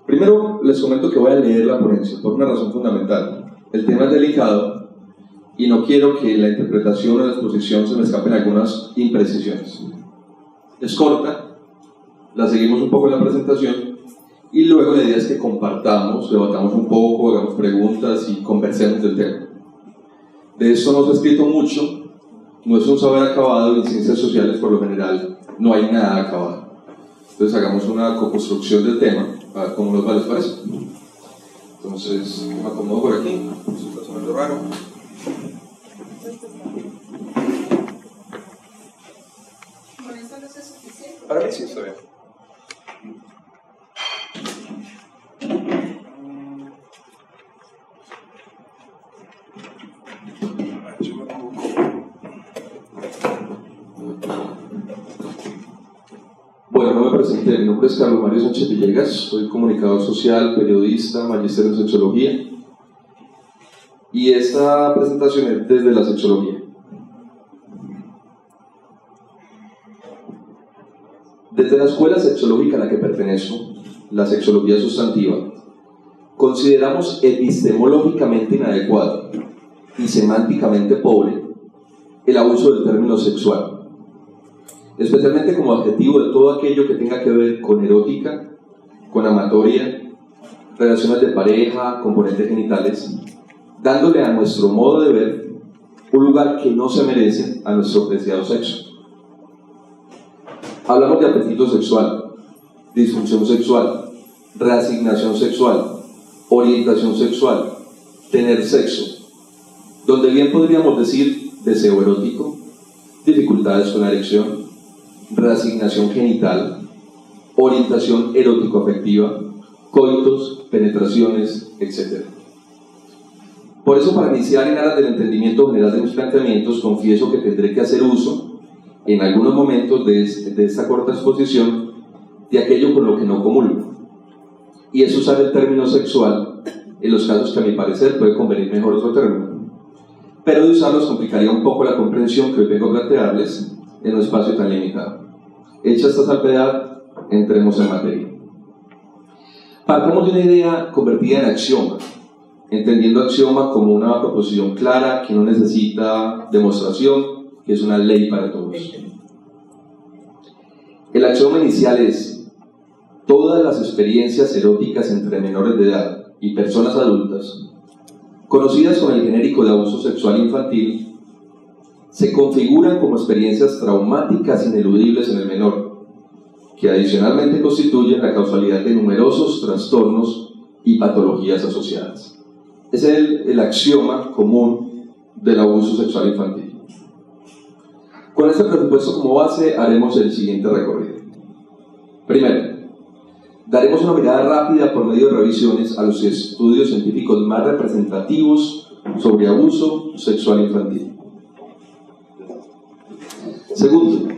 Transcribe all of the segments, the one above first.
Primero, les comento que voy a leer la ponencia por una razón fundamental. El tema es delicado y no quiero que la interpretación o la exposición se me escapen algunas imprecisiones. Es corta, la seguimos un poco en la presentación y luego la idea es que compartamos, debatamos un poco, hagamos preguntas y conversemos del tema. De esto no se ha escrito mucho, no es un saber acabado y en ciencias sociales por lo general no hay nada acabado. Entonces hagamos una co-construcción del tema, a ver cómo les parece. Entonces me acomodo por aquí, eso está sonando raro. ¿Con esto no es suficiente? Para mí sí está bien. Bueno, no me presenté, mi nombre es Carlos Mario Sánchez Villegas, soy comunicador social, periodista, magíster en sexología y esta presentación es desde la sexología. Desde la escuela sexológica a la que pertenezco, la sexología sustantiva, consideramos epistemológicamente inadecuado y semánticamente pobre el abuso del término sexual, especialmente como adjetivo de todo aquello que tenga que ver con erótica, con amatoria, relaciones de pareja, componentes genitales, dándole a nuestro modo de ver un lugar que no se merece a nuestro preciado sexo. Hablamos de apetito sexual, disfunción sexual, reasignación sexual, orientación sexual, tener sexo, donde bien podríamos decir deseo erótico, dificultades con la erección, reasignación genital, orientación erótico-afectiva, coitos, penetraciones, etc. Por eso, para iniciar en aras del entendimiento general de mis planteamientos, confieso que tendré que hacer uso, en algunos momentos de esta corta exposición, de aquello con lo que no comulgo, y es usar el término sexual en los casos que a mi parecer puede convenir mejor otro término, pero de usarlos complicaría un poco la comprensión que hoy vengo a plantearles en un espacio tan limitado. Hecha esta salvedad, entremos en materia. Partamos de una idea convertida en axioma, entendiendo axioma como una proposición clara que no necesita demostración, que es una ley para todos. El axioma inicial es: todas las experiencias eróticas entre menores de edad y personas adultas, conocidas con el genérico de abuso sexual infantil, se configuran como experiencias traumáticas ineludibles en el menor, que adicionalmente constituyen la causalidad de numerosos trastornos y patologías asociadas. Ese es el axioma común del abuso sexual infantil. Con este presupuesto como base haremos el siguiente recorrido. Primero, daremos una mirada rápida por medio de revisiones a los estudios científicos más representativos sobre abuso sexual infantil. Segundo,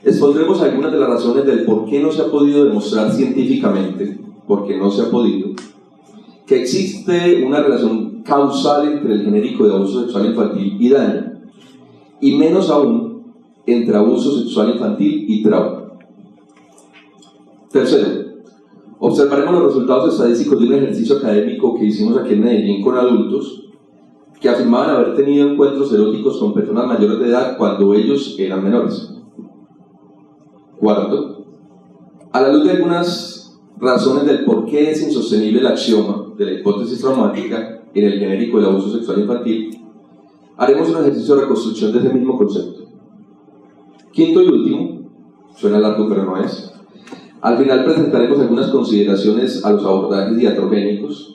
expondremos algunas de las razones del por qué no se ha podido demostrar científicamente, porque no se ha podido, que existe una relación causal entre el genérico de abuso sexual infantil y daño, y menos aún entre abuso sexual infantil y trauma. Tercero, observaremos los resultados estadísticos de un ejercicio académico que hicimos aquí en Medellín con adultos que afirmaban haber tenido encuentros eróticos con personas mayores de edad cuando ellos eran menores. Cuarto, a la luz de algunas razones del por qué es insostenible el axioma de la hipótesis traumática en el genérico del abuso sexual infantil, haremos un ejercicio de reconstrucción de ese mismo concepto. Quinto y último, suena largo pero no es, al final presentaremos algunas consideraciones a los abordajes iatrogénicos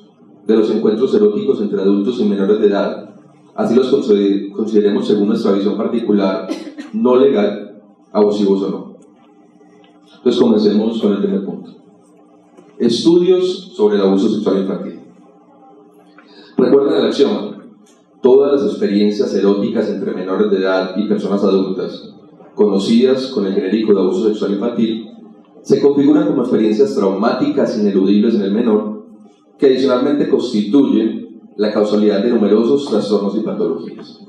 de los encuentros eróticos entre adultos y menores de edad, así los consideremos según nuestra visión particular, no legal, abusivos o no. Entonces comencemos con el primer punto. Estudios sobre el abuso sexual infantil. Recuerden el axioma: todas las experiencias eróticas entre menores de edad y personas adultas, conocidas con el genérico de abuso sexual infantil, se configuran como experiencias traumáticas ineludibles en el menor, que adicionalmente constituyen la causalidad de numerosos trastornos y patologías.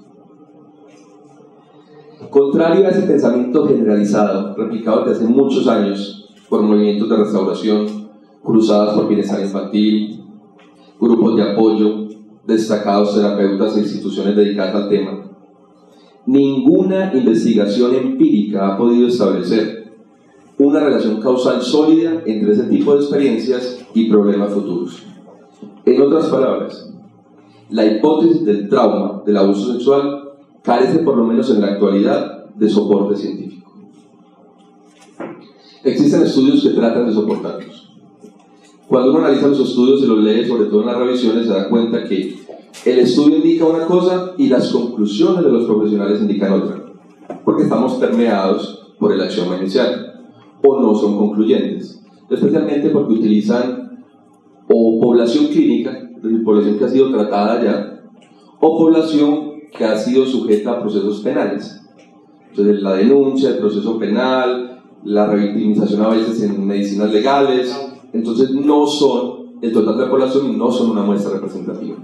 Contrario a ese pensamiento generalizado, replicado desde hace muchos años por movimientos de restauración, cruzadas por bienestar infantil, grupos de apoyo, destacados terapeutas e instituciones dedicadas al tema. Ninguna investigación empírica ha podido establecer una relación causal sólida entre ese tipo de experiencias y problemas futuros. En otras palabras, la hipótesis del trauma del abuso sexual carece, por lo menos en la actualidad, de soporte científico. Existen estudios que tratan de soportarlos. Cuando uno analiza los estudios y los lee, sobre todo en las revisiones, se da cuenta que el estudio indica una cosa y las conclusiones de los profesionales indican otra, porque estamos permeados por el axioma inicial, o no son concluyentes, especialmente porque utilizan o población clínica, es decir, población que ha sido tratada ya, o población que ha sido sujeta a procesos penales. Entonces, la denuncia, el proceso penal, la revictimización a veces en medicinas legales, entonces no son el total de la población y no son una muestra representativa.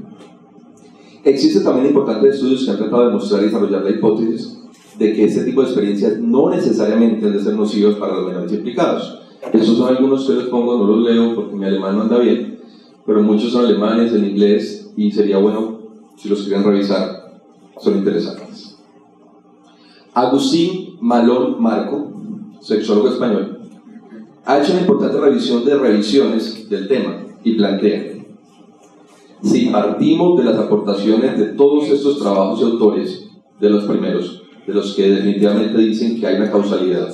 Existen también importantes estudios que han tratado de demostrar y desarrollar la hipótesis de que este tipo de experiencias no necesariamente han de ser nocivas para los menores implicados. Esos son algunos que les pongo, no los leo porque mi alemán no anda bien, pero muchos son alemanes, en inglés, y sería bueno si los quieren revisar, son interesantes. Agustín Malón Marco, sexólogo español, ha hecho una importante revisión de revisiones del tema y plantea: si partimos de las aportaciones de todos estos trabajos y autores, de los primeros, de los que definitivamente dicen que hay una causalidad,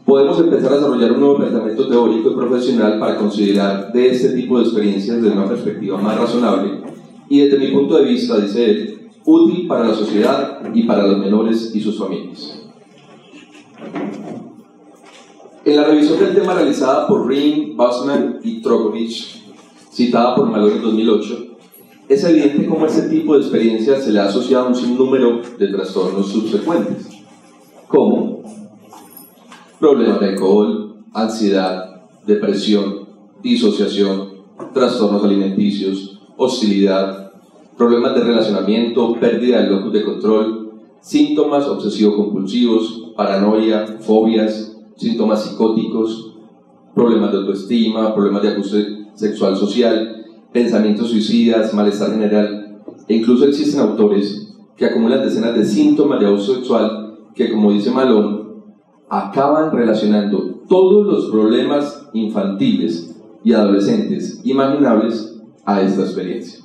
podemos empezar a desarrollar un nuevo pensamiento teórico y profesional para considerar de este tipo de experiencias desde una perspectiva más razonable y, desde mi punto de vista, dice él, útil para la sociedad y para los menores y sus familias. En la revisión del tema realizada por Ring, Bussmann y Trogovich, citada por Malón en 2008, es evidente cómo este tipo de experiencias se le ha asociado a un sinnúmero de trastornos subsecuentes, como problemas de alcohol, ansiedad, depresión, disociación, trastornos alimenticios, hostilidad, problemas de relacionamiento, pérdida del locus de control, síntomas obsesivo-compulsivos, paranoia, fobias, síntomas psicóticos, problemas de autoestima, problemas de abuso sexual social, pensamientos suicidas, malestar general, e incluso existen autores que acumulan decenas de síntomas de abuso sexual que, como dice Malón, acaban relacionando todos los problemas infantiles y adolescentes imaginables a esta experiencia.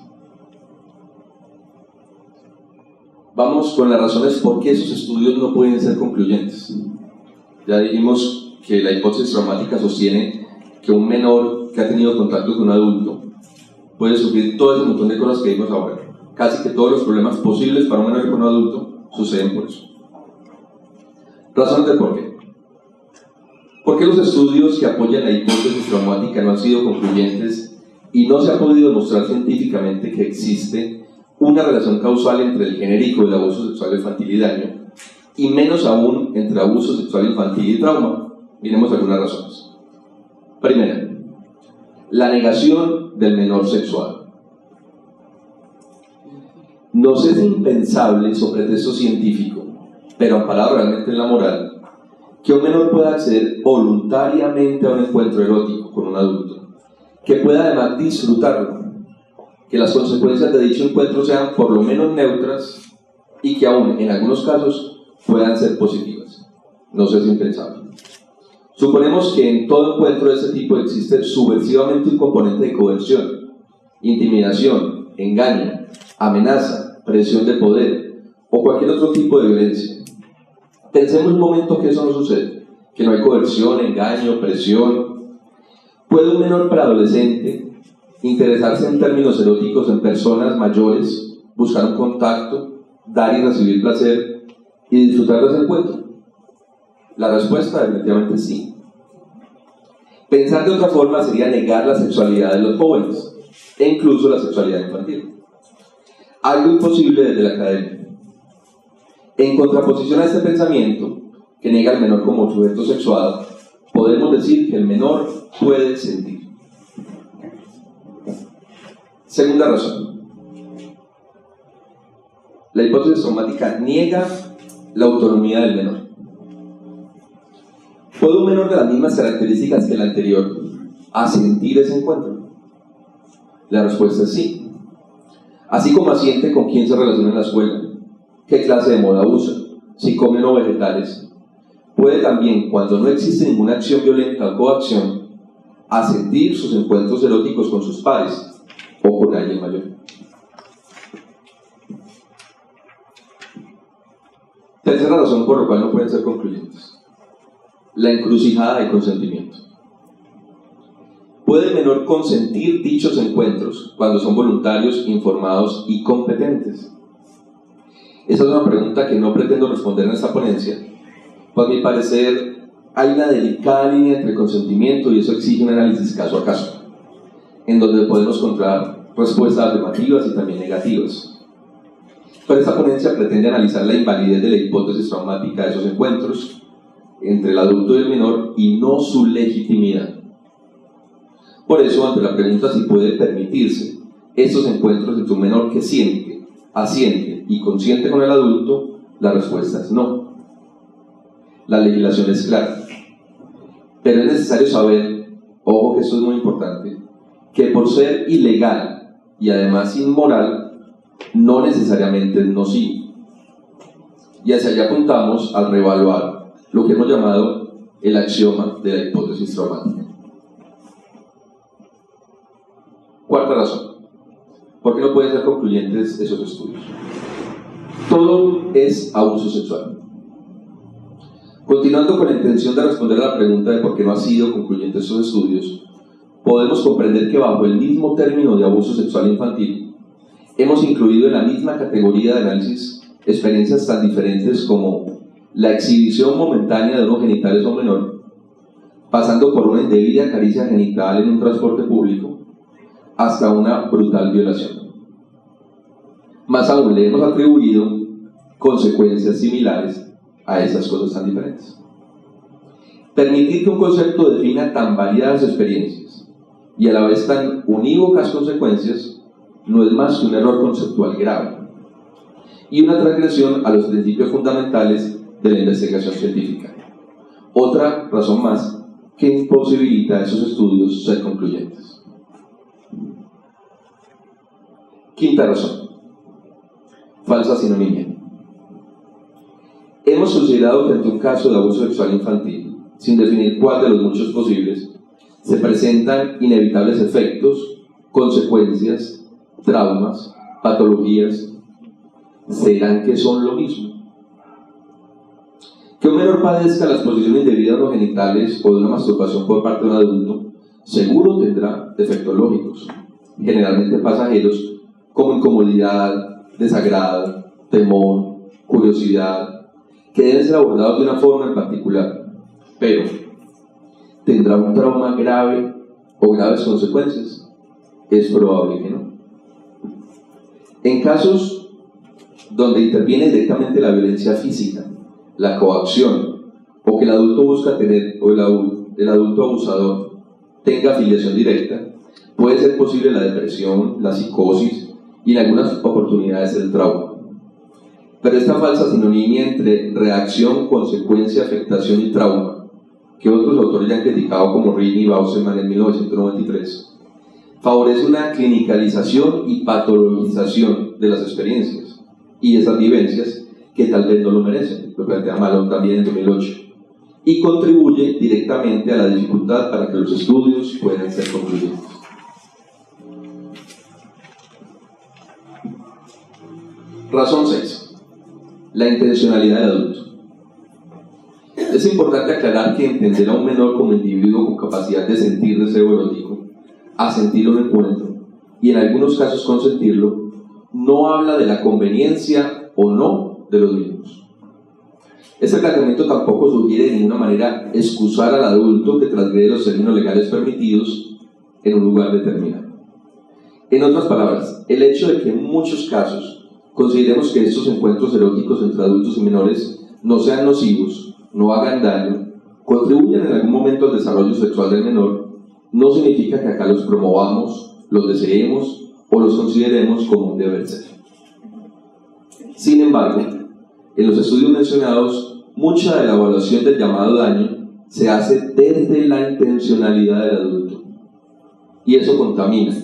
Vamos con las razones por qué esos estudios no pueden ser concluyentes. Ya dijimos que la hipótesis traumática sostiene que un menor que ha tenido contacto con un adulto puede sufrir todo ese montón de cosas que vimos ahora. Casi que todos los problemas posibles para un menor con un adulto suceden por eso. Razones del por qué. ¿Por qué los estudios que apoyan la hipótesis traumática no han sido concluyentes y no se ha podido demostrar científicamente que existe una relación causal entre el genérico del abuso sexual infantil y daño, y menos aún entre abuso sexual infantil y trauma? Miremos algunas razones. Primera, la negación del menor sexual. Nos es impensable, sobre pretexto científico, pero amparado realmente en la moral, que un menor pueda acceder voluntariamente a un encuentro erótico con un adulto, que pueda además disfrutarlo, que las consecuencias de dicho encuentro sean por lo menos neutras y que aún en algunos casos puedan ser positivas. Nos es impensable. Suponemos que en todo encuentro de este tipo existe subversivamente un componente de coerción, intimidación, engaño, amenaza, presión de poder o cualquier otro tipo de violencia. Pensemos un momento que eso no sucede, que no hay coerción, engaño, presión. ¿Puede un menor preadolescente interesarse en términos eróticos en personas mayores, buscar un contacto, dar y recibir placer y disfrutar de ese encuentro? La respuesta definitivamente sí. Pensar de otra forma sería negar la sexualidad de los jóvenes e incluso la sexualidad infantil. Algo imposible desde la academia. En contraposición a este pensamiento, que niega al menor como sujeto sexuado, podemos decir que el menor puede sentir. Segunda razón. La hipótesis traumática niega la autonomía del menor. ¿Puede un menor de las mismas características que el anterior asentir ese encuentro? La respuesta es sí. Así como asiente con quién se relaciona en la escuela, qué clase de moda usa, si come o no vegetales, puede también, cuando no existe ninguna acción violenta o coacción, asentir sus encuentros eróticos con sus pares o con alguien mayor. Tercera razón por la cual no pueden ser concluyentes: la encrucijada del consentimiento. ¿Puede el menor consentir dichos encuentros cuando son voluntarios, informados y competentes? Esa es una pregunta que no pretendo responder en esta ponencia, pues a mi parecer hay una delicada línea entre consentimiento y eso exige un análisis caso a caso, en donde podemos encontrar respuestas afirmativas y también negativas. Pero esta ponencia pretende analizar la invalidez de la hipótesis traumática de esos encuentros entre el adulto y el menor y no su legitimidad. Por eso, ante la pregunta si puede permitirse estos encuentros entre un menor que siente, asiente y consiente con el adulto, la respuesta es no. La legislación es clara. Pero es necesario saber, ojo que esto es muy importante, que por ser ilegal y además inmoral, no necesariamente es nocivo. Y hacia allá apuntamos al reevaluar lo que hemos llamado el axioma de la hipótesis traumática. Cuarta razón: ¿por qué no pueden ser concluyentes esos estudios? Todo es abuso sexual. Continuando con la intención de responder a la pregunta de por qué no han sido concluyentes esos estudios, podemos comprender que bajo el mismo término de abuso sexual infantil, hemos incluido en la misma categoría de análisis experiencias tan diferentes como la exhibición momentánea de unos genitales a un menor, pasando por una indebida caricia genital en un transporte público, hasta una brutal violación. Más aún, le hemos atribuido consecuencias similares a esas cosas tan diferentes. Permitir que un concepto defina tan variadas experiencias y a la vez tan unívocas consecuencias no es más que un error conceptual grave y una transgresión a los principios fundamentales de la investigación científica. Otra razón más que imposibilita a esos estudios ser concluyentes. Quinta razón: falsa sinonimia. Hemos considerado que ante un caso de abuso sexual infantil, sin definir cuál de los muchos posibles, se presentan inevitables efectos, consecuencias, traumas, patologías. ¿Serán que son lo mismo? Que un menor padezca la exposición indebida a los genitales o de una masturbación por parte de un adulto, seguro tendrá defectos lógicos, generalmente pasajeros, como incomodidad, desagrado, temor, curiosidad, que deben ser abordados de una forma en particular. Pero, ¿tendrá un trauma grave o graves consecuencias? Es probable que no. En casos donde interviene directamente la violencia física, la coacción, o que el adulto busca tener, o el adulto abusador tenga afiliación directa, puede ser posible la depresión, la psicosis y en algunas oportunidades el trauma. Pero esta falsa sinonimia entre reacción, consecuencia, afectación y trauma, que otros autores ya han criticado como Rini y Bauseman en 1993, favorece una clinicalización y patologización de las experiencias y esas vivencias que tal vez no lo merecen, lo plantea Malone también en 2008, y contribuye directamente a la dificultad para que los estudios puedan ser concluyentes. Razón 6. La intencionalidad del adulto. Es importante aclarar que entender a un menor como individuo con capacidad de sentir deseo erótico, asentir un encuentro y en algunos casos consentirlo, no habla de la conveniencia o no de los mismos. Este planteamiento tampoco sugiere de ninguna manera excusar al adulto que transgrede los términos legales permitidos en un lugar determinado. En otras palabras, el hecho de que en muchos casos consideremos que estos encuentros eróticos entre adultos y menores no sean nocivos, no hagan daño, contribuyan en algún momento al desarrollo sexual del menor, no significa que acá los promovamos, los deseemos o los consideremos como un deber ser. Sin embargo, en los estudios mencionados, mucha de la evaluación del llamado daño se hace desde la intencionalidad del adulto y eso contamina,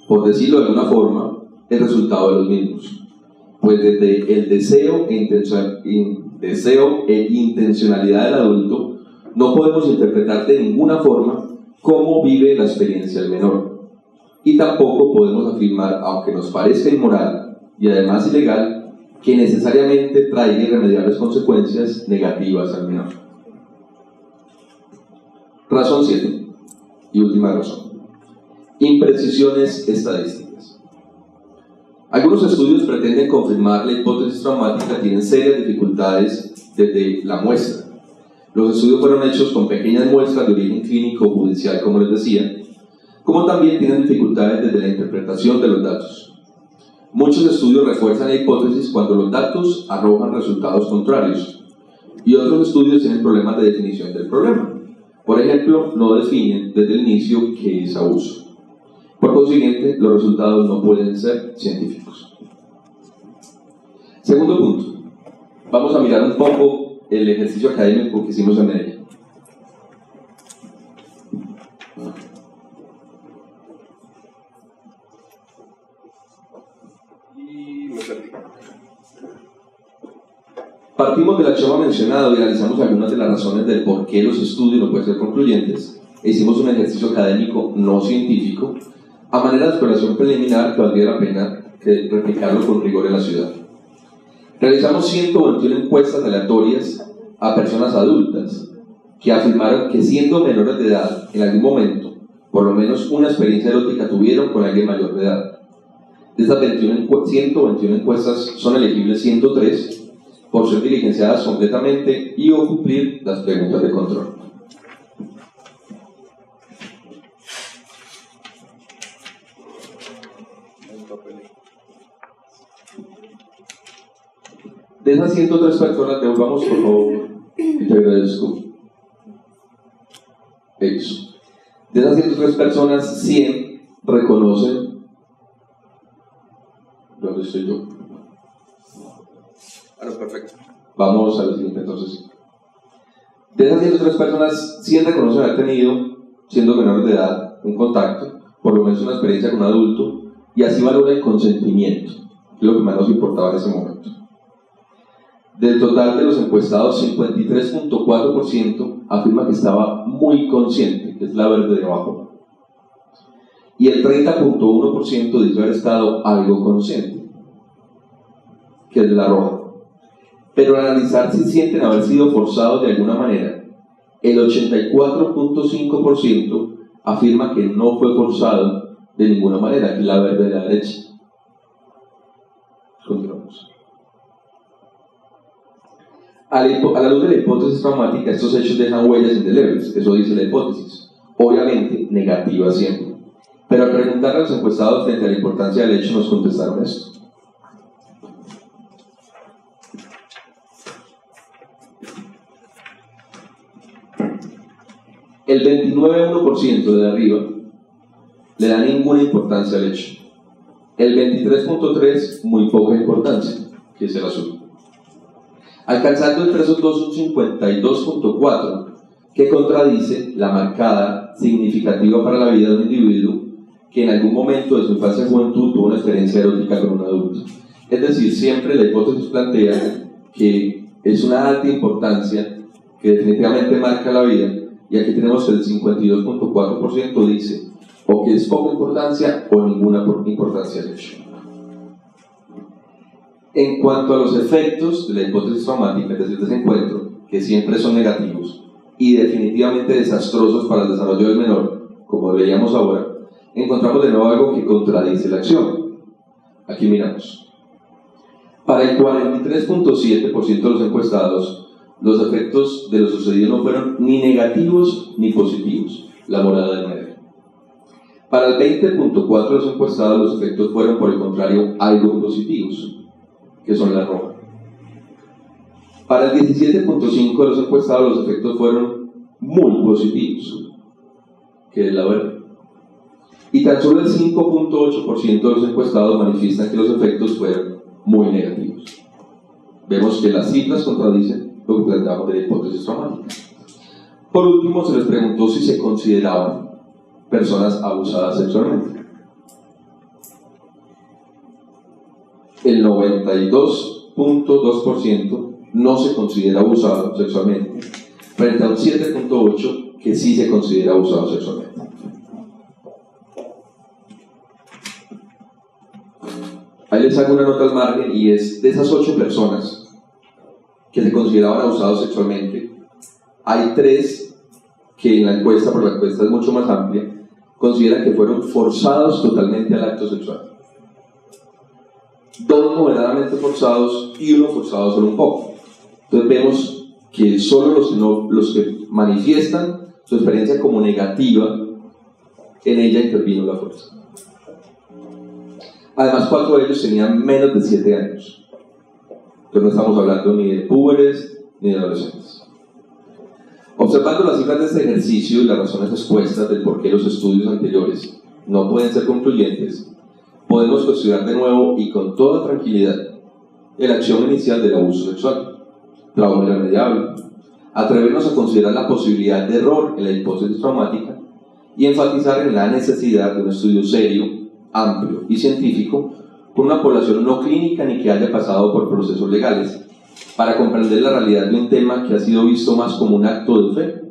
por decirlo de alguna forma, el resultado de los mismos. Pues desde el deseo e intencionalidad del adulto, no podemos interpretar de ninguna forma cómo vive la experiencia del menor. Y tampoco podemos afirmar, aunque nos parezca inmoral y además ilegal, que necesariamente traiga irremediables consecuencias negativas al menor. Razón 7, y última razón. Imprecisiones estadísticas. Algunos estudios pretenden confirmar la hipótesis traumática, tienen serias dificultades desde la muestra. Los estudios fueron hechos con pequeñas muestras de origen clínico o judicial, como les decía, como también tienen dificultades desde la interpretación de los datos. Muchos estudios refuerzan la hipótesis cuando los datos arrojan resultados contrarios, y otros estudios tienen problemas de definición del problema. Por ejemplo, no definen desde el inicio qué es abuso. Por consiguiente, los resultados no pueden ser científicos. Segundo punto. Vamos a mirar un poco el ejercicio académico que hicimos en Medellín. Partimos del axioma mencionado y analizamos algunas de las razones del por qué los estudios no pueden ser concluyentes. Hicimos un ejercicio académico no científico a manera de exploración preliminar que valdría la pena replicarlo con rigor en la ciudad. Realizamos 121 encuestas aleatorias a personas adultas que afirmaron que siendo menores de edad en algún momento, por lo menos una experiencia erótica tuvieron con alguien mayor de edad. De esas 121 encuestas son elegibles 103 por ser diligenciadas completamente y o cumplir las preguntas de control. De esas 103 personas, devolvamos por favor, y te agradezco. Eso. De esas 103 personas, 100 reconocen. ¿Dónde estoy yo? Perfecto. Vamos a lo siguiente entonces. De esas 103 personas, 100 reconocen haber tenido, siendo menores de edad, un contacto, por lo menos una experiencia con un adulto, y así valora el consentimiento, que es lo que más nos importaba en ese momento. Del total de los encuestados, 53.4% afirma que estaba muy consciente, que es la verde de abajo, y el 30.1% dice haber estado algo consciente, que es de la roja. Pero al analizar si sienten haber sido forzados de alguna manera, el 84.5% afirma que no fue forzado de ninguna manera, que es la verde de la derecha. Continuamos. A la luz de la hipótesis traumática, estos hechos dejan huellas indelebles, eso dice la hipótesis, obviamente negativas siempre. Pero al preguntarle a los encuestados frente a la importancia del hecho, nos contestaron esto. El 29.1% de arriba le da ninguna importancia al hecho. El 23.3% muy poca importancia, que es el azul. Alcanzando entre esos dos un 52.4%, que contradice la marcada significativa para la vida de un individuo que en algún momento de su infancia y juventud tuvo una experiencia erótica con un adulto. Es decir, siempre la hipótesis plantea que es una alta importancia que definitivamente marca la vida, y aquí tenemos que el 52.4% dice o que es poca importancia o ninguna importancia al hecho. En cuanto a los efectos de la hipótesis traumática, es decir, de ese encuentro, que siempre son negativos y definitivamente desastrosos para el desarrollo del menor, como veíamos ahora, encontramos de nuevo algo que contradice la acción. Aquí miramos. Para el 43.7% de los encuestados, los efectos de lo sucedido no fueron ni negativos ni positivos, la morada del medio. Para el 20.4% de los encuestados, los efectos fueron, por el contrario, algo positivos, que son la roja. Para el 17.5% de los encuestados, los efectos fueron muy positivos, que es la verde. Y tan solo el 5.8% de los encuestados manifiestan que los efectos fueron muy negativos. Vemos que las cifras contradicen lo que planteamos de la hipótesis traumática. Por último, se les preguntó si se consideraban personas abusadas sexualmente. El 92.2% no se considera abusado sexualmente, frente a un 7.8% que sí se considera abusado sexualmente. Ahí les hago una nota al margen, y es: de esas 8 personas que se consideraban abusados sexualmente, hay 3 que en la encuesta, por la encuesta es mucho más amplia, consideran que fueron forzados totalmente al acto sexual. 2 moderadamente forzados y 1 forzado solo un poco. Entonces vemos que solo los que manifiestan su experiencia como negativa, en ella intervino la fuerza. Además, 4 de ellos tenían menos de 7 años. Entonces no estamos hablando ni de púberes ni de adolescentes. Observando las cifras de este ejercicio y las razones expuestas del por qué los estudios anteriores no pueden ser concluyentes, podemos considerar de nuevo y con toda tranquilidad el axioma inicial del abuso sexual, trauma irremediable, atrevernos a considerar la posibilidad de error en la hipótesis traumática y enfatizar en la necesidad de un estudio serio, amplio y científico con una población no clínica ni que haya pasado por procesos legales, para comprender la realidad de un tema que ha sido visto más como un acto de fe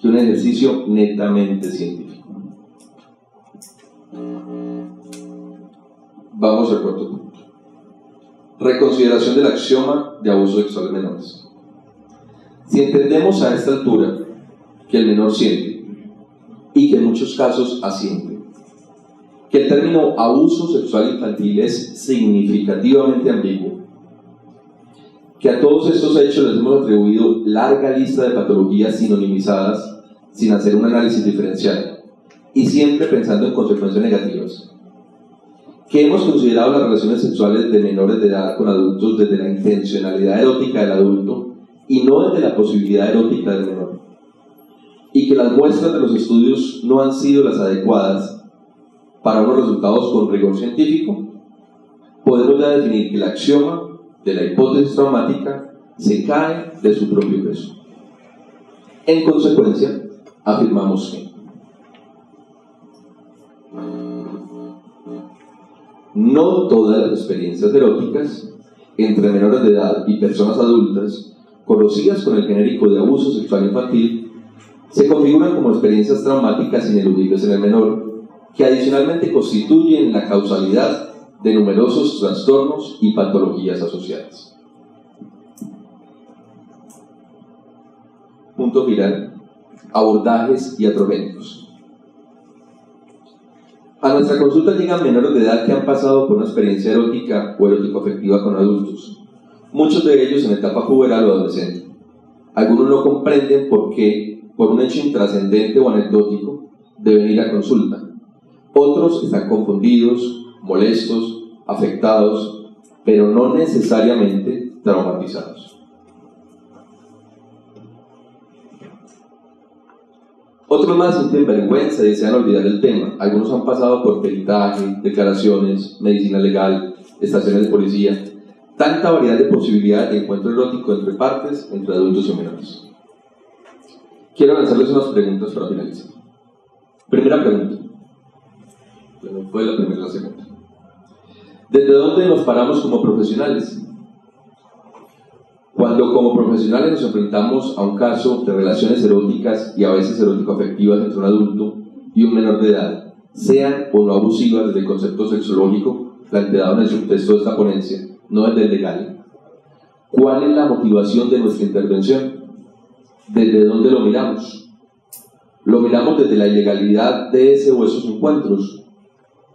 que un ejercicio netamente científico. Vamos al cuarto punto. Reconsideración del axioma de abuso sexual de menores. Si entendemos a esta altura que el menor siente, y que en muchos casos asiente, que el término abuso sexual infantil es significativamente ambiguo, que a todos estos hechos les hemos atribuido larga lista de patologías sinonimizadas sin hacer un análisis diferencial y siempre pensando en consecuencias negativas, que hemos considerado las relaciones sexuales de menores de edad con adultos desde la intencionalidad erótica del adulto y no desde la posibilidad erótica del menor, y que las muestras de los estudios no han sido las adecuadas para unos resultados con rigor científico, podemos ya definir que el axioma de la hipótesis traumática se cae de su propio peso. En consecuencia, afirmamos que no todas las experiencias eróticas entre menores de edad y personas adultas conocidas con el genérico de abuso sexual infantil se configuran como experiencias traumáticas ineludibles en el menor, que adicionalmente constituyen la causalidad de numerosos trastornos y patologías asociadas. Punto final: abordajes iatrogénicos. A nuestra consulta llegan menores de edad que han pasado por una experiencia erótica o erótico-afectiva con adultos, muchos de ellos en etapa puberal o adolescente. Algunos no comprenden por qué, por un hecho intrascendente o anecdótico, deben ir a consulta. Otros están confundidos, molestos, afectados, pero no necesariamente traumatizados. Otros más sienten vergüenza y desean olvidar el tema. Algunos han pasado por peritaje, declaraciones, medicina legal, estaciones de policía. Tanta variedad de posibilidades de encuentro erótico entre partes, entre adultos y menores. Quiero lanzarles unas preguntas para finalizar. Primera pregunta. Bueno, fue la primera y la segunda. ¿Desde dónde nos paramos como profesionales? Cuando como profesionales nos enfrentamos a un caso de relaciones eróticas y a veces erótico-afectivas entre un adulto y un menor de edad, sean o no abusivas desde el concepto sexológico planteado en el subtexto de esta ponencia, no desde el legal, ¿cuál es la motivación de nuestra intervención? ¿Desde dónde lo miramos? ¿Lo miramos desde la ilegalidad de ese o esos encuentros?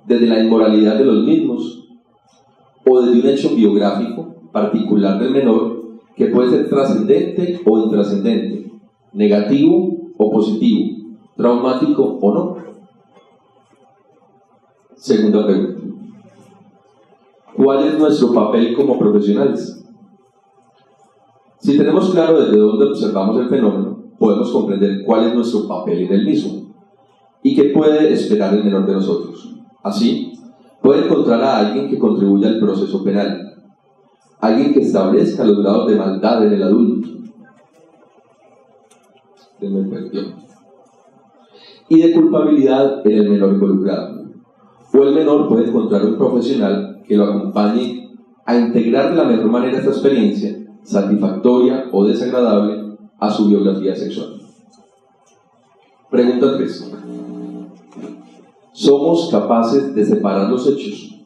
¿Desde la inmoralidad de los mismos? ¿O desde un hecho biográfico particular del menor que puede ser trascendente o intrascendente, negativo o positivo, traumático o no? Segunda pregunta. ¿Cuál es nuestro papel como profesionales? Si tenemos claro desde dónde observamos el fenómeno, podemos comprender cuál es nuestro papel en el mismo y qué puede esperar el menor de nosotros. Así, puede encontrar a alguien que contribuya al proceso penal, alguien que establezca los grados de maldad en el adulto, y de culpabilidad en el menor involucrado. O el menor puede encontrar un profesional que lo acompañe a integrar de la mejor manera esta experiencia, satisfactoria o desagradable, a su biografía sexual. Pregunta 3. ¿Somos capaces de separar los hechos?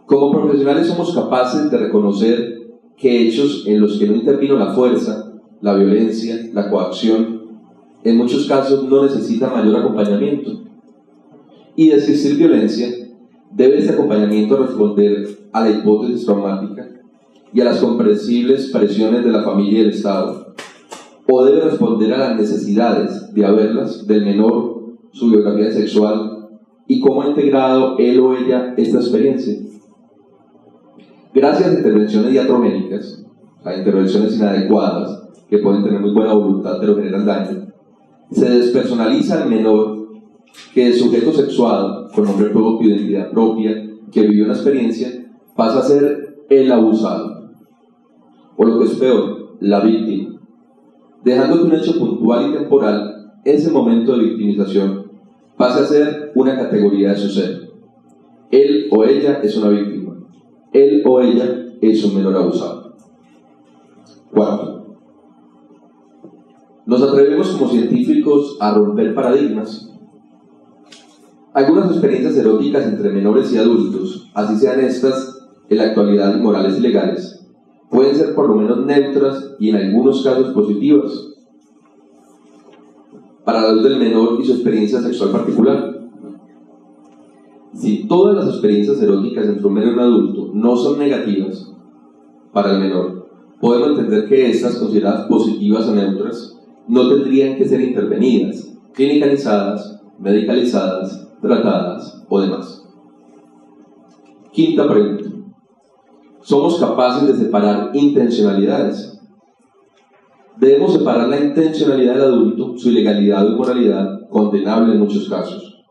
Como profesionales somos capaces de reconocer que hechos en los que no intervino la fuerza, la violencia, la coacción, en muchos casos no necesitan mayor acompañamiento. Y de existir violencia, debe ese acompañamiento responder a la hipótesis traumática y a las comprensibles presiones de la familia y del Estado, o debe responder a las necesidades de haberlas del menor, su biografía sexual y cómo ha integrado él o ella esta experiencia. Gracias a intervenciones iatrogénicas, a intervenciones inadecuadas que pueden tener muy buena voluntad pero generan daño, se despersonaliza al menor que el sujeto sexuado, con nombre propio, identidad propia, que vivió una experiencia, pasa a ser el abusado, o lo que es peor, la víctima, dejando que un hecho puntual y temporal, ese momento de victimización, pase a ser una categoría de su ser. Él o ella es una víctima, él o ella es un menor abusado. 4. Nos atrevemos como científicos a romper paradigmas. Algunas experiencias eróticas entre menores y adultos, así sean estas en la actualidad inmorales y legales, pueden ser por lo menos neutras y en algunos casos positivas para la luz del menor y su experiencia sexual particular. Si todas las experiencias eróticas entre un menor y un adulto no son negativas para el menor, podemos entender que estas, consideradas positivas o neutras, no tendrían que ser intervenidas, clinicalizadas, medicalizadas, tratadas o demás. Quinta pregunta. ¿Somos capaces de separar intencionalidades? Debemos separar la intencionalidad del adulto, su ilegalidad o inmoralidad, condenable en muchos casos,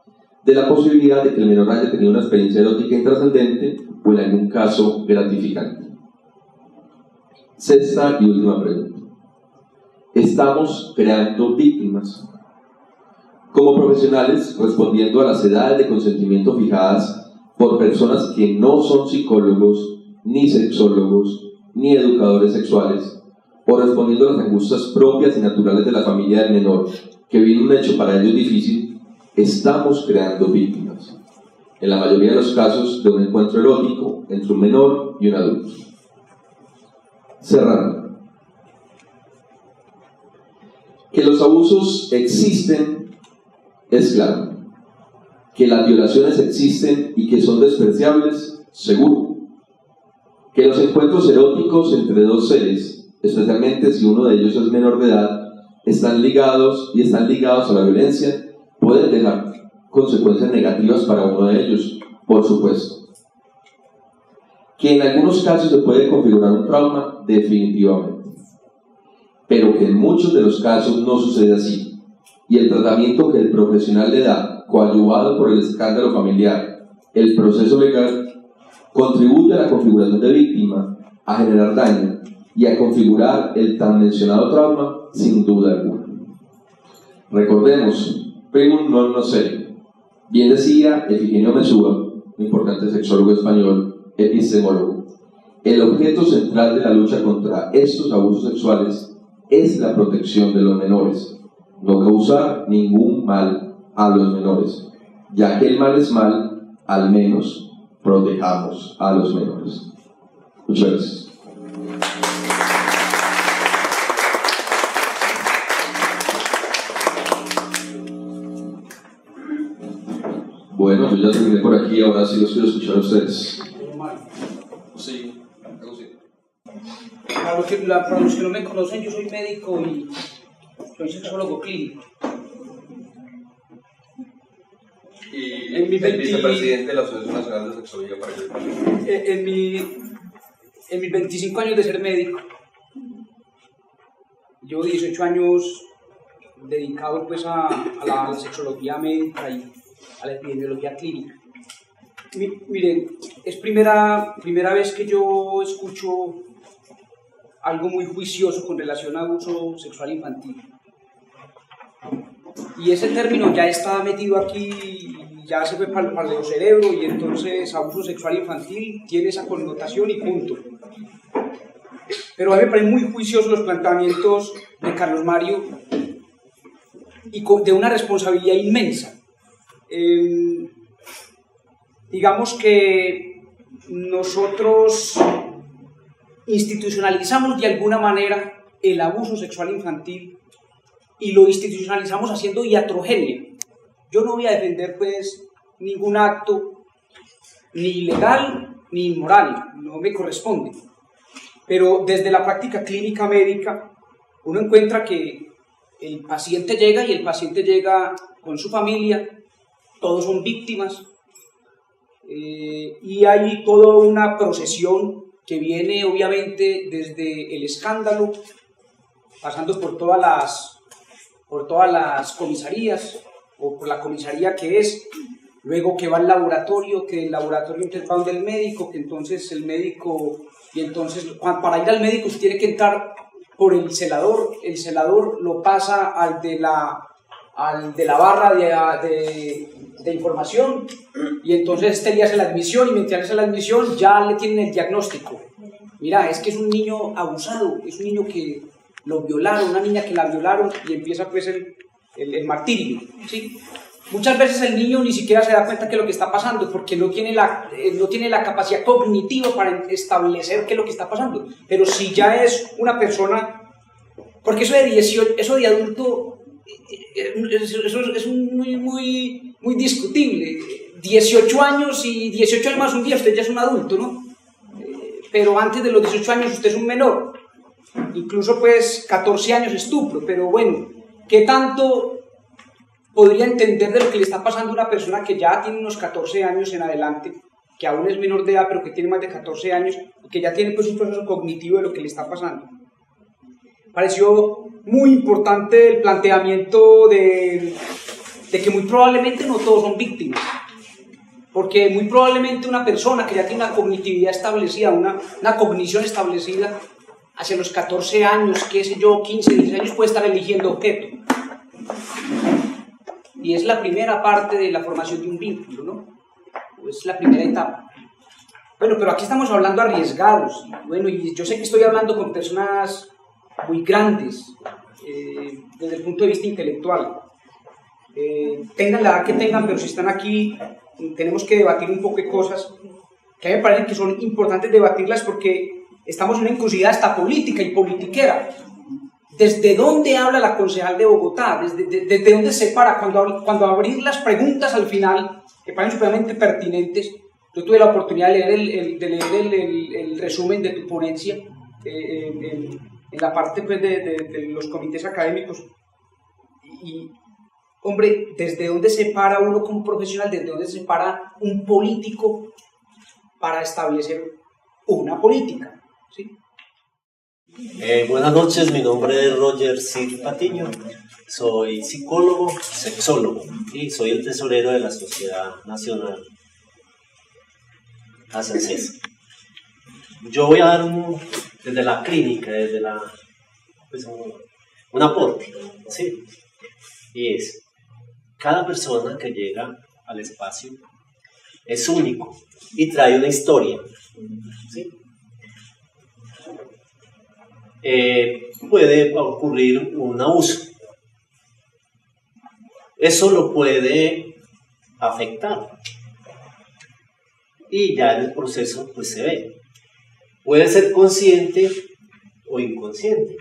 de la posibilidad de que el menor haya tenido una experiencia erótica intrascendente o en algún caso gratificante. Sexta y última pregunta. ¿Estamos creando víctimas? Como profesionales, respondiendo a las edades de consentimiento fijadas por personas que no son psicólogos, ni sexólogos, ni educadores sexuales, o respondiendo a las angustias propias y naturales de la familia del menor, que vive un hecho para ellos difícil, estamos creando víctimas, en la mayoría de los casos de un encuentro erótico entre un menor y un adulto. Cerrando. Que los abusos existen es claro. Que las violaciones existen y que son despreciables, seguro. Que los encuentros eróticos entre dos seres, especialmente si uno de ellos es menor de edad, están ligados a la violencia, pueden dejar consecuencias negativas para uno de ellos, por supuesto. Que en algunos casos se puede configurar un trauma, definitivamente. Pero que en muchos de los casos no sucede así. Y el tratamiento que el profesional le da, coadyuvado por el escándalo familiar, el proceso legal, contribuye a la configuración de víctima, a generar daño y a configurar el tan mencionado trauma, sin duda alguna. Recordemos, primum non nocere. Bien decía Efigenio Mesúa, un importante sexólogo español, epistemólogo, el objeto central de la lucha contra estos abusos sexuales es la protección de los menores, no causar ningún mal a los menores, ya que el mal es mal, al menos protejamos a los menores. Muchas gracias. Bueno, yo ya terminé por aquí, ahora sí los quiero escuchar a ustedes. Sí, para los que no me conocen, yo soy médico y soy sexólogo clínico. Y en mi vicepresidente de la Asociación Nacional de Sexología para en mis 25 años de ser médico, llevo 18 años dedicado pues a la sexología médica y a la epidemiología clínica. Miren, es primera vez que yo escucho algo muy juicioso con relación a abuso sexual infantil. Y ese término ya está metido aquí, ya se fue para el cerebro, y entonces abuso sexual infantil tiene esa connotación y punto. Pero a mí me parecen muy juiciosos los planteamientos de Carlos Mario y de una responsabilidad inmensa. Digamos que nosotros institucionalizamos de alguna manera el abuso sexual infantil y lo institucionalizamos haciendo iatrogenia. Yo no voy a defender pues ningún acto ni ilegal ni inmoral, no me corresponde. Pero desde la práctica clínica médica uno encuentra que el paciente llega y el paciente llega con su familia, todos son víctimas, y hay toda una procesión que viene obviamente desde el escándalo, pasando por todas las comisarías, o por la comisaría que es, luego que va al laboratorio, que el laboratorio entonces va donde el médico, que entonces el médico, y entonces para ir al médico se tiene que entrar por el celador lo pasa al de la barra de información, y entonces este le hace la admisión, y mientras hace la admisión ya le tienen el diagnóstico. Mira, es que es un niño abusado, es un niño que lo violaron, una niña que la violaron, y empieza pues el martirio, ¿sí? Muchas veces el niño ni siquiera se da cuenta de lo que está pasando, porque no tiene la capacidad cognitiva para establecer qué es lo que está pasando. Pero si ya es una persona, porque eso de adulto, eso es muy discutible. 18 años y 18 años más un día, usted ya es un adulto, ¿no? Pero antes de los 18 años usted es un menor. Incluso pues 14 años estupro, pero bueno, ¿qué tanto podría entender de lo que le está pasando a una persona que ya tiene unos 14 años en adelante, que aún es menor de edad, pero que tiene más de 14 años, y que ya tiene pues un proceso cognitivo de lo que le está pasando? Pareció muy importante el planteamiento de que muy probablemente no todos son víctimas, porque muy probablemente una persona que ya tiene una cognitividad establecida, una cognición establecida, hacia los 14 años, qué sé yo, 15, 16 años, puede estar eligiendo objeto. Y es la primera parte de la formación de un vínculo, ¿no? Es la primera etapa. Bueno, pero aquí estamos hablando arriesgados. Bueno, y yo sé que estoy hablando con personas muy grandes, desde el punto de vista intelectual. Tengan la edad que tengan, pero si están aquí, tenemos que debatir un poco de cosas que a mí me parecen que son importantes debatirlas, porque estamos en una encrucijada hasta política y politiquera. ¿Desde dónde habla la concejal de Bogotá? ¿Desde dónde se para? Cuando abrir las preguntas al final, que parecen supremamente pertinentes, yo tuve la oportunidad de leer el resumen de tu ponencia en la parte pues, de los comités académicos. Y, hombre, ¿desde dónde se para uno como profesional? ¿Desde dónde se para un político para establecer una política? ¿Sí? Buenas noches, mi nombre es Roger Cid Patiño, soy psicólogo, sexólogo y soy el tesorero de la Sociedad Nacional ASANCES. Yo voy a dar desde la clínica, pues un aporte, ¿sí? Y es, cada persona que llega al espacio es único y trae una historia, ¿sí? Puede ocurrir un abuso. Eso lo puede afectar. Y ya en el proceso pues se ve. Puede ser consciente o inconsciente.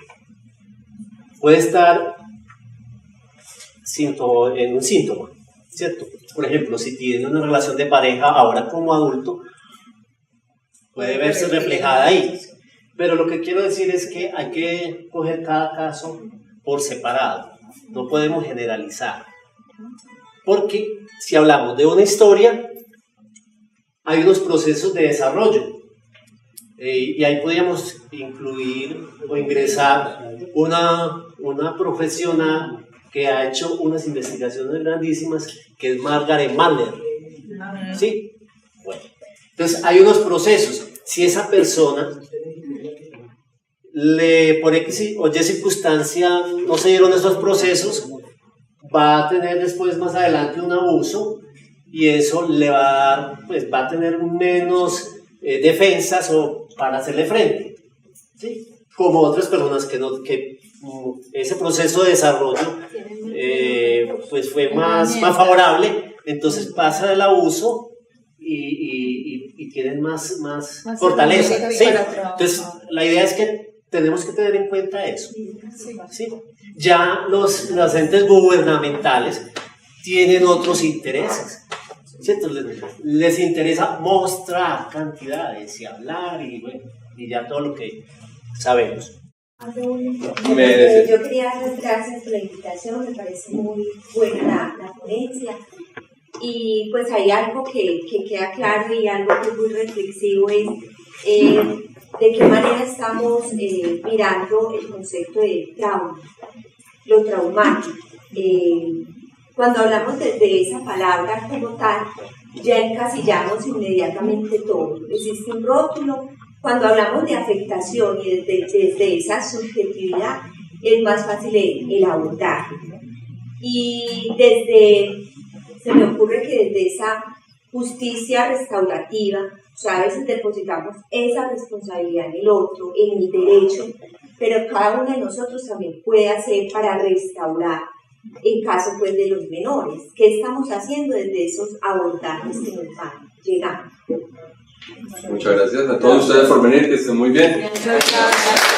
Puede estar en un síntoma, ¿cierto? Por ejemplo, si tiene una relación de pareja ahora como adulto, puede verse reflejada ahí. Pero lo que quiero decir es que hay que coger cada caso por separado. No podemos generalizar. Porque si hablamos de una historia, hay unos procesos de desarrollo. Y ahí podríamos incluir o ingresar una profesional que ha hecho unas investigaciones grandísimas, que es Margaret Mahler. ¿Sí? Bueno, entonces hay unos procesos. Si esa persona por X o Y circunstancia no se dieron esos procesos, va a tener después más adelante un abuso y eso le va a dar, pues va a tener menos defensas o para hacerle frente, ¿sí? Como otras personas que ese proceso de desarrollo pues fue más favorable, entonces pasa del abuso y tienen más fortaleza, ¿sí? Entonces la idea es que tenemos que tener en cuenta eso, ¿sí? Ya los entes gubernamentales tienen otros intereses, ¿cierto? Les interesa mostrar cantidades y hablar y, bueno, y ya todo lo que sabemos. Yo quería dar las gracias por la invitación, me parece muy buena la ponencia. Y pues hay algo que queda claro y algo que es muy reflexivo es de qué manera estamos mirando el concepto de trauma, lo traumático. Cuando hablamos de esa palabra como tal, ya encasillamos inmediatamente todo. Existe un rótulo. Cuando hablamos de afectación y desde esa subjetividad, es más fácil el abordaje. Y se me ocurre que desde esa justicia restaurativa, o sea, a veces depositamos esa responsabilidad en el otro, en el derecho, pero cada uno de nosotros también puede hacer para restaurar, en caso pues de los menores. ¿Qué estamos haciendo desde esos abordajes que nos van llegando? Muchas gracias a todos ustedes por venir, que estén muy bien. Muchas gracias.